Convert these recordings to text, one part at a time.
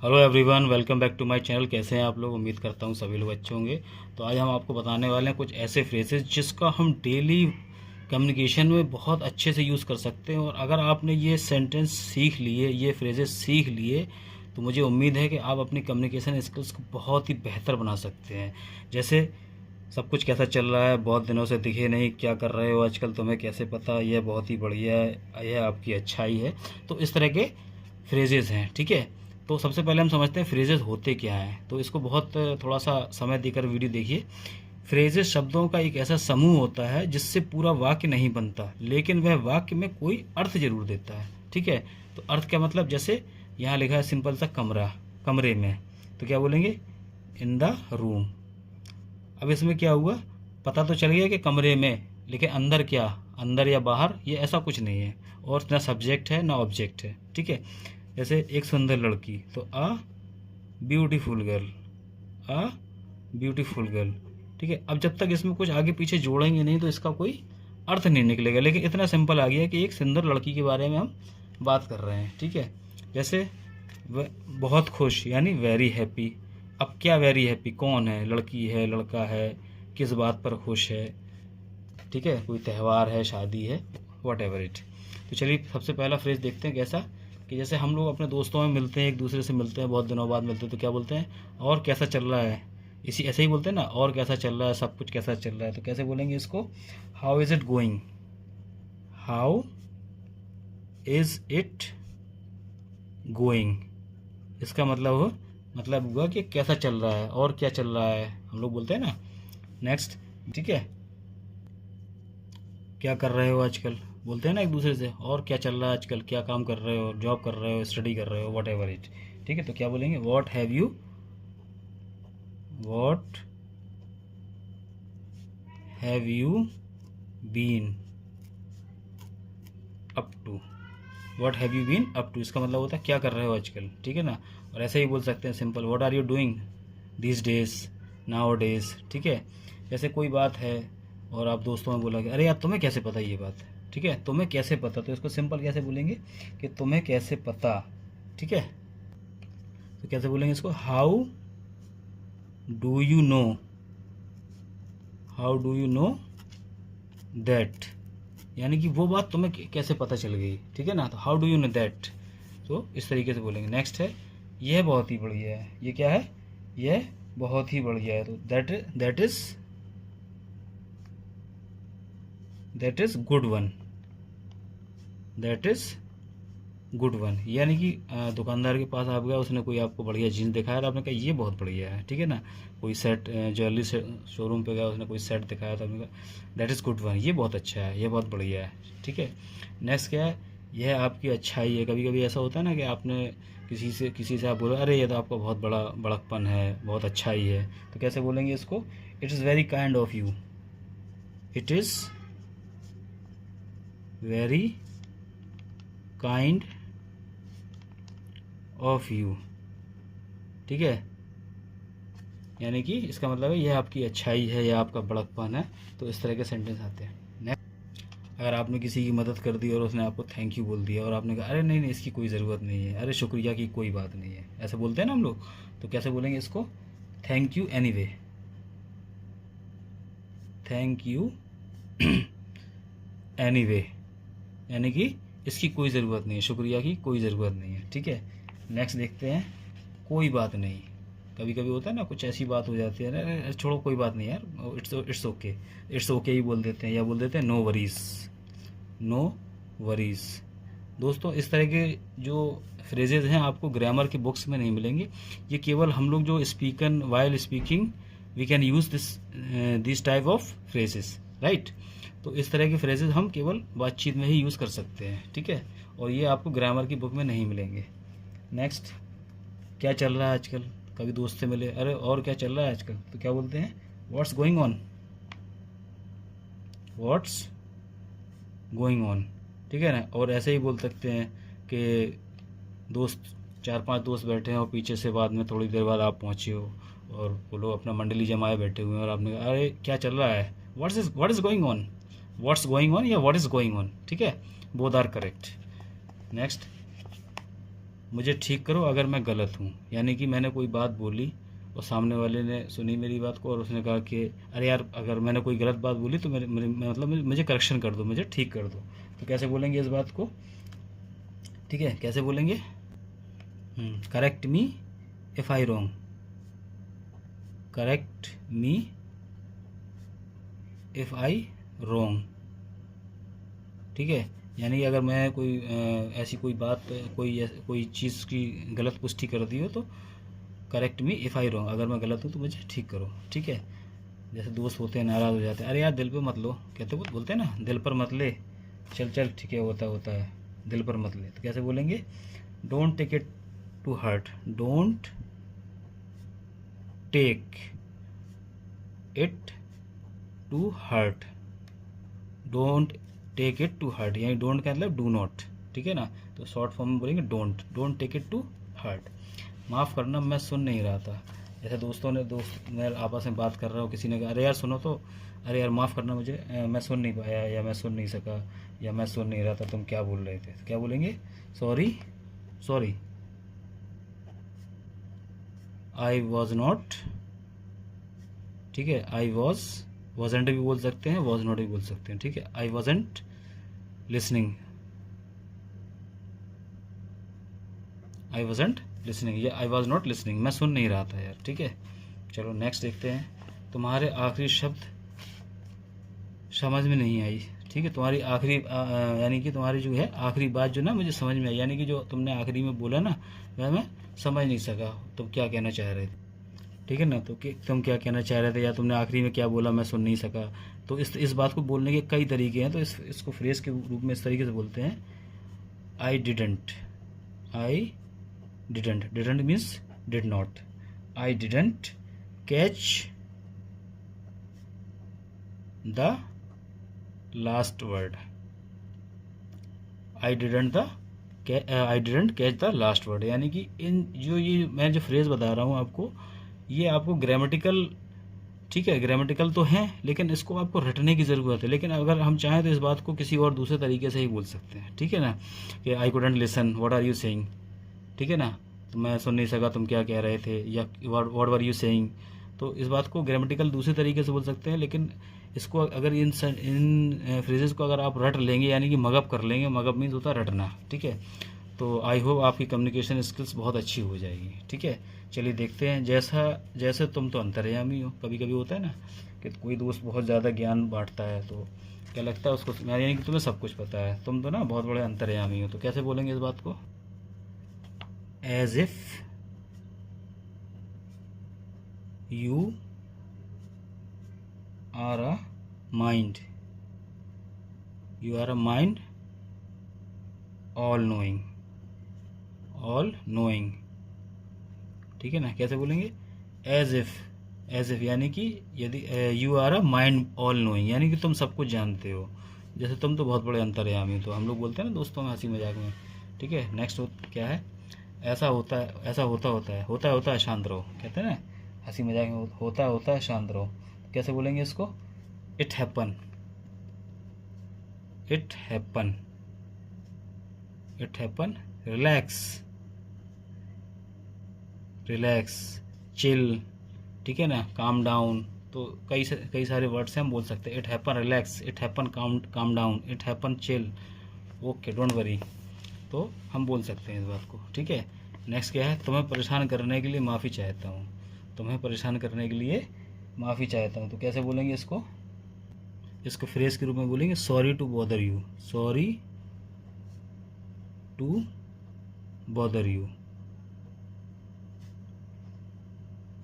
Hello everyone, welcome back to my channel. कैसे हैं आप लोग? उम्मीद करता हूँ सभी लोग अच्छे होंगे। तो आज हम आपको बताने वाले हैं कुछ ऐसे फ्रेजेस जिसका हम डेली कम्युनिकेशन में बहुत अच्छे से यूज़ कर सकते हैं। और अगर आपने ये सेंटेंस सीख लिए, ये फ्रेजेस सीख लिए, तो मुझे उम्मीद है कि आप अपनी कम्युनिकेशन स्किल्स को बहुत ही बेहतर बना सकते हैं। जैसे, सब कुछ कैसा चल रहा है, बहुत दिनों से दिखे नहीं, क्या कर रहे हो आजकल, तुम्हें कैसे पता, यह बहुत ही बढ़िया है, यह आपकी अच्छाई है। तो इस तरह के फ्रेजेस हैं, ठीक है। तो सबसे पहले हम समझते हैं फ्रेजेस होते क्या हैं। तो इसको बहुत थोड़ा सा समय देकर वीडियो देखिए। फ्रेजेस शब्दों का एक ऐसा समूह होता है जिससे पूरा वाक्य नहीं बनता, लेकिन वह वाक्य में कोई अर्थ जरूर देता है, ठीक है। तो अर्थ क्या मतलब, जैसे यहाँ लिखा है सिंपल सा कमरा, कमरे में, तो क्या बोलेंगे? In the room. अब इसमें क्या हुआ, पता तो चल गया कि कमरे में, लेकिन अंदर क्या, अंदर या बाहर, ये ऐसा कुछ नहीं है। और ना सब्जेक्ट है ना ऑब्जेक्ट है, ठीक है। जैसे एक सुंदर लड़की, तो a beautiful girl, a beautiful girl, ठीक है। अब जब तक इसमें कुछ आगे पीछे जोड़ेंगे नहीं तो इसका कोई अर्थ नहीं निकलेगा, लेकिन इतना सिंपल आ गया कि एक सुंदर लड़की के बारे में हम बात कर रहे हैं, ठीक है। जैसे वह बहुत खुश, यानी वेरी हैप्पी। अब क्या वेरी हैप्पी, कौन है, लड़की है, लड़का है, किस बात पर खुश है, ठीक है, कोई त्यौहार है, शादी है, वट एवर इट। तो चलिए सबसे पहला फ्रेज देखते हैं कैसा, कि जैसे हम लोग अपने दोस्तों में मिलते हैं, एक दूसरे से मिलते हैं, बहुत दिनों बाद मिलते हैं, तो क्या बोलते हैं? और कैसा चल रहा है। इसी ऐसे ही बोलते हैं ना, और कैसा चल रहा है, सब कुछ कैसा चल रहा है। तो कैसे बोलेंगे इसको? How is it going, how is it going. इसका मतलब हुआ कि कैसा चल रहा है और क्या चल रहा है, हम लोग बोलते हैं ना। नेक्स्ट, ठीक है, क्या कर रहे हो आजकल, बोलते हैं ना एक दूसरे से, और क्या चल रहा है आजकल, क्या काम कर रहे हो, जॉब कर रहे हो, स्टडी कर रहे हो, वट एवर इट, ठीक है। तो क्या बोलेंगे? What have you been up to. What have you been up to, इसका मतलब होता है क्या कर रहे हो आजकल, ठीक है ना। और ऐसे ही बोल सकते हैं simple, what are you doing this days, now days, ठीक है। जैसे कोई बात है और आप दोस्तों में बोला कि अरे यार तुम्हें कैसे पता ये बात, ठीक है, तुम्हें कैसे पता। तो इसको सिंपल कैसे बोलेंगे कि तुम्हें कैसे पता, ठीक है। तो कैसे बोलेंगे इसको? How do you know, how do you know that, यानी कि वो बात तुम्हें कैसे पता चल गई, ठीक है ना। तो how do you know that, तो इस तरीके से बोलेंगे। नेक्स्ट है, यह बहुत ही बढ़िया है। ये क्या है? यह बहुत ही बढ़िया है। तो that is good one, that is good one, यानी कि दुकानदार के पास आप गए, उसने कोई आपको बढ़िया जीन्स दिखाया तो आपने कहा ये बहुत बढ़िया है, ठीक है ना। कोई सेट, ज्वेलरी शोरूम पे गया, उसने कोई सेट दिखाया तो आपने कहा दैट इज़ गुड वन, ये बहुत अच्छा है, ये बहुत बढ़िया है, ठीक है। नेक्स्ट क्या है? यह आपकी अच्छाई है। कभी कभी ऐसा होता है ना कि आपने किसी से आप बोलो अरे ये तो आपका बहुत बड़ा बड़कपन है, बहुत अच्छाई है। तो कैसे बोलेंगे इसको? It is very kind of you, it is very kind of you, ठीक है। यानी कि इसका मतलब है यह आपकी अच्छाई है या आपका बड़कपन है। तो इस तरह के सेंटेंस आते हैं। नेक्स्ट, अगर आपने किसी की मदद कर दी और उसने आपको थैंक यू बोल दिया और आपने कहा अरे नहीं नहीं इसकी कोई ज़रूरत नहीं है, अरे शुक्रिया की कोई बात नहीं है, ऐसे बोलते हैं ना हम लोग। तो कैसे बोलेंगे इसको? Thank you anyway, thank you anyway, यानी कि इसकी कोई ज़रूरत नहीं है, शुक्रिया की कोई ज़रूरत नहीं है, ठीक है। नेक्स्ट देखते हैं, कोई बात नहीं। कभी कभी होता है ना, कुछ ऐसी बात हो जाती है, अरे छोड़ो कोई बात नहीं यार, इट्स ओके, इट्स ओके ही बोल देते हैं, या बोल देते हैं नो वरीज, नो वरीज। दोस्तों, इस तरह के जो फ्रेजेज हैं आपको ग्रामर की बुक्स में नहीं मिलेंगे। ये केवल हम लोग जो spoken while speaking we can use this type of phrases, right. तो इस तरह के फ्रेजेस हम केवल बातचीत में ही यूज़ कर सकते हैं, ठीक है। और ये आपको ग्रामर की बुक में नहीं मिलेंगे। नेक्स्ट, क्या चल रहा है आजकल। कभी दोस्त से मिले, अरे और क्या चल रहा है आजकल, तो क्या बोलते हैं? What's going on, what's going on, ठीक है ना। और ऐसे ही बोल सकते हैं कि दोस्त, 4-5 दोस्त बैठे हैं और पीछे से बाद में थोड़ी देर बाद आप पहुंचे हो और वो लोग अपना मंडली जमाए बैठे हुए हैं और आपने कहा अरे क्या चल रहा है, what is going on, what's going on या व्हाट इज़ गोइंग ऑन, ठीक है, बोथ आर करेक्ट। नेक्स्ट, मुझे ठीक करो अगर मैं गलत हूँ। यानी कि मैंने कोई बात बोली और सामने वाले ने सुनी मेरी बात को और उसने कहा कि अरे यार अगर मैंने कोई गलत बात बोली तो मतलब मुझे करेक्शन कर दो, मुझे ठीक कर दो। तो कैसे बोलेंगे इस बात को, ठीक है, कैसे बोलेंगे? Correct me if I wrong, correct me if I wrong, ठीक है। यानी कि अगर मैं कोई ऐसी कोई बात कोई चीज़ की गलत पुष्टि कर दी हो तो correct me if I wrong, अगर मैं गलत हूँ तो मुझे ठीक करो, ठीक है। जैसे दोस्त होते हैं नाराज़ हो जाते हैं, अरे यार दिल पे मत लो, कहते बोलते हैं ना, दिल पर मत ले, चल चल ठीक है, होता है, दिल पर मत ले। तो कैसे बोलेंगे? Don't take it to heart, don't take it to heart, don't take it to heart, यानी डोंट का मतलब डू नॉट, ठीक है ना। तो शॉर्ट फॉर्म में बोलेंगे don't take it to heart. माफ़ करना मैं सुन नहीं रहा था, जैसे दोस्त मैं आपस में बात कर रहा हूँ, किसी ने कहा अरे यार सुनो तो, अरे यार माफ़ करना मुझे, मैं सुन नहीं पाया या मैं सुन नहीं सका या मैं सुन नहीं रहा था तुम क्या बोल रहे थे। तो क्या बोलेंगे? Sorry, sorry, I was not, ठीक है, आई वॉजेंट भी बोल सकते हैं, वॉज नॉट भी बोल सकते हैं, ठीक है। I wasn't listening, I wasn't listening या आई वॉज नॉट लिसनिंग, मैं सुन नहीं रहा था यार, ठीक है। चलो नेक्स्ट देखते हैं। तुम्हारे आखिरी शब्द समझ में नहीं आई, ठीक है। तुम्हारी आखिरी यानी कि तुम्हारी जो है आखिरी बात जो ना मुझे समझ में आई, यानी कि जो तुमने आखिरी में बोला ना वह मैं समझ नहीं सका तुम क्या कहना चाह रहे थे, ठीक है ना। तो तुम क्या कहना चाह रहे थे या तुमने आखिरी में क्या बोला मैं सुन नहीं सका। तो इस बात को बोलने के कई तरीके हैं, तो इसको फ्रेज के रूप में इस तरीके से बोलते हैं, I didn't, I didn't means did not, I didn't catch the last word, I didn't catch the last word. यानी कि इन जो ये मैं जो फ्रेज बता रहा हूँ आपको, ये आपको ग्रामेटिकल, ठीक है, ग्रामेटिकल तो हैं लेकिन इसको आपको रटने की ज़रूरत है। लेकिन अगर हम चाहें तो इस बात को किसी और दूसरे तरीके से ही बोल सकते हैं, ठीक है ना, कि I couldn't listen what are you saying, ठीक है ना, तो मैं सुन नहीं सका तुम क्या कह रहे थे, या व्हाट वर यू सेइंग। तो इस बात को ग्रामेटिकल दूसरे तरीके से बोल सकते हैं, लेकिन इसको अगर इन फ्रेजेस को अगर आप रट लेंगे, यानी कि मगअप कर लेंगे, मगअप मीन्स होता है रटना, ठीक है। तो आई होप आपकी कम्युनिकेशन स्किल्स बहुत अच्छी हो जाएगी, ठीक है। चलिए देखते हैं, जैसे तुम तो अंतर्यामी हो, कभी कभी होता है ना कि कोई दोस्त बहुत ज़्यादा ज्ञान बांटता है तो क्या लगता है उसको, यानी कि तुम्हें सब कुछ पता है, तुम तो ना बहुत बड़े अंतर्यामी हो। तो कैसे बोलेंगे इस बात को? As if you are a mind, you are a mind all knowing, ठीक है ना। कैसे बोलेंगे? एज इफ यानी कि यदि you are a mind all knowing, यानी कि तुम सब कुछ जानते हो, जैसे तुम तो बहुत बड़े अंतर्यामी हो। तो हम लोग बोलते हैं ना दोस्तों में हंसी मजाक में, ठीक है। नेक्स्ट क्या है? ऐसा होता है, ऐसा होता है शांत रहो, कहते हैं ना हंसी मजाक में, होता है शांत रहो। तो कैसे बोलेंगे इसको? It happen, it happen, it happen, relax, chill, ठीक है ना, काम डाउन। तो कई सारे वर्ड्स हैं हम बोल सकते हैं। It happen relax, it happen calm down, it happen chill, okay don't worry. तो हम बोल सकते हैं इस बात को, ठीक है। नेक्स्ट क्या है? तुम्हें परेशान करने के लिए माफ़ी चाहता हूँ, तुम्हें परेशान करने के लिए माफ़ी चाहता हूँ। तो कैसे बोलेंगे इसको फ्रेज के रूप में बोलेंगे, sorry to bother you, sorry to bother you.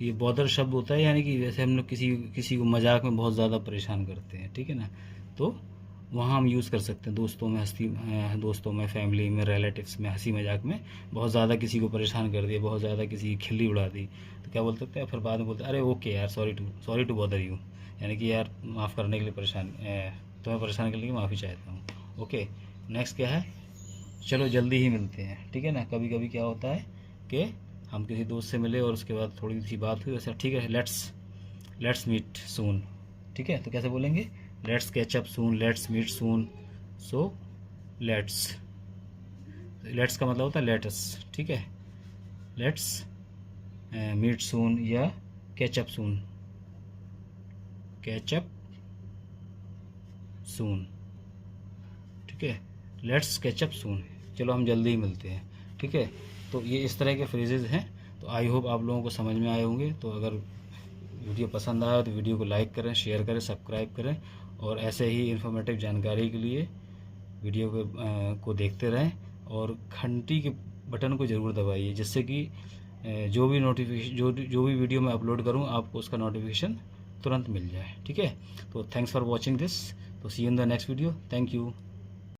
ये बॉदर शब्द होता है, यानी कि जैसे हम लोग किसी को मजाक में बहुत ज़्यादा परेशान करते हैं, ठीक है ना, तो वहाँ हम यूज़ कर सकते हैं दोस्तों में, फैमिली में, रिलेटिव्स में, हंसी मजाक में बहुत ज़्यादा किसी को परेशान कर दिया, बहुत ज़्यादा किसी की खिल्ली उड़ा दी, तो क्या बोल सकते हैं? फिर बाद में बोलते हैं अरे ओके यार, सॉरी टू बॉदर यू, यानी कि यार माफ़ करने के लिए तुम्हें परेशान करने के लिए माफ़ी चाहता हूँ, ओके। नेक्स्ट क्या है? चलो जल्दी ही मिलते हैं, ठीक है ना। कभी कभी क्या होता है कि हम किसी दोस्त से मिले और उसके बाद थोड़ी सी बात हुई, वैसे ठीक है, लेट्स मीट सून, ठीक है। तो कैसे बोलेंगे? Let's catch up soon, let's meet soon, so let's. Let's का मतलब होता है लेटस, ठीक है, लेट्स मीट सून या कैचअप सून, कैचअप सून, ठीक है, लेट्स कैचअप सून, चलो हम जल्दी ही मिलते हैं, ठीक है। तो ये इस तरह के फ्रेजेस हैं। तो आई होप आप लोगों को समझ में आए होंगे। तो अगर वीडियो पसंद आया तो वीडियो को लाइक करें, शेयर करें, सब्सक्राइब करें, और ऐसे ही इन्फॉर्मेटिव जानकारी के लिए वीडियो को देखते रहें, और घंटी के बटन को ज़रूर दबाइए, जिससे कि जो भी नोटिफिकेशन जो भी वीडियो मैं अपलोड करूं आपको उसका नोटिफिकेशन तुरंत मिल जाए, ठीक है। तो थैंक्स फॉर वॉचिंग दिस। तो see you in the next video. Thank you.